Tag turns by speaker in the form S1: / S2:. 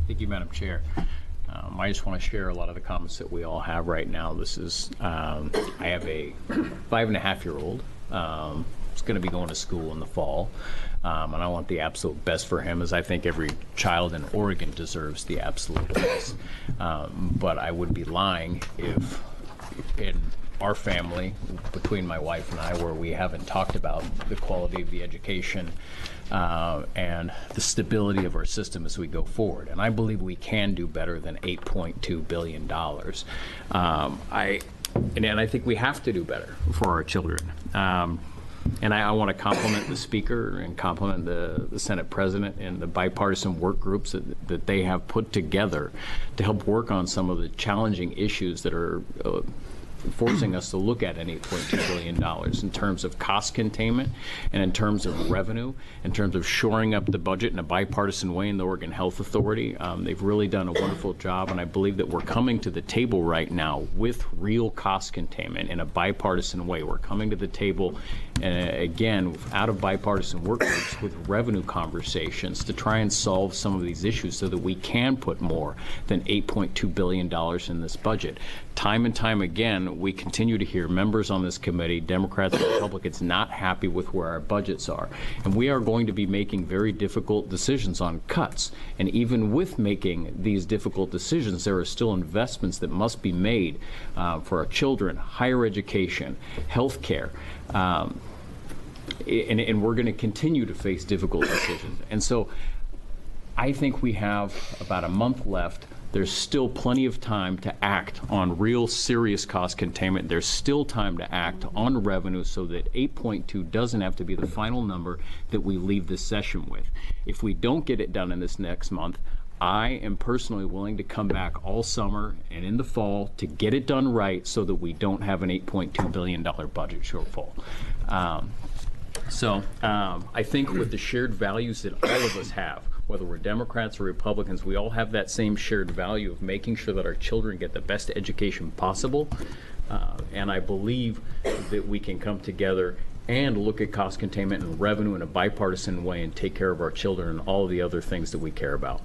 S1: Thank you, Madam Chair. I just want to share a lot of the comments that we all have right now. This is, I have a 5.5-year-old. He's going to be going to school in the fall, and I want the absolute best for him, as I think every child in Oregon deserves the absolute best. But I would be lying if in our family, between my wife and I, where we haven't talked about the quality of the education and the stability of our system as we go forward. And I believe we can do better than $8.2 billion. And I think we have to do better for our children. And I want to compliment the Speaker and compliment the Senate President and the bipartisan work groups that they have put together to help work on some of the challenging issues that are forcing us to look at an $8.2 billion in terms of cost containment and in terms of revenue, in terms of shoring up the budget in a bipartisan way in the Oregon Health Authority. They've really done a wonderful job, and I believe that we're coming to the table right now with real cost containment in a bipartisan way. We're coming to the table, again, out of bipartisan work groups with revenue conversations to try and solve some of these issues so that we can put more than $8.2 billion in this budget. Time and time again, we continue to hear members on this committee, Democrats and Republicans, not happy with where our budgets are. And we are going to be making very difficult decisions on cuts. And even with making these difficult decisions, there are still investments that must be made for our children, higher education, health care. And we're going to continue to face difficult decisions. And so I think we have about a month left. There's still plenty of time to act on real serious cost containment. There's still time to act on revenue so that 8.2 doesn't have to be the final number that we leave this session with. If we don't get it done in this next month, I am personally willing to come back all summer and in the fall to get it done right so that we don't have an $8.2 billion budget shortfall. I think with the shared values that all of us have, whether we're Democrats or Republicans, we all have that same shared value of making sure that our children get the best education possible. And I believe that we can come together and look at cost containment and revenue in a bipartisan way and take care of our children and all of the other things that we care about.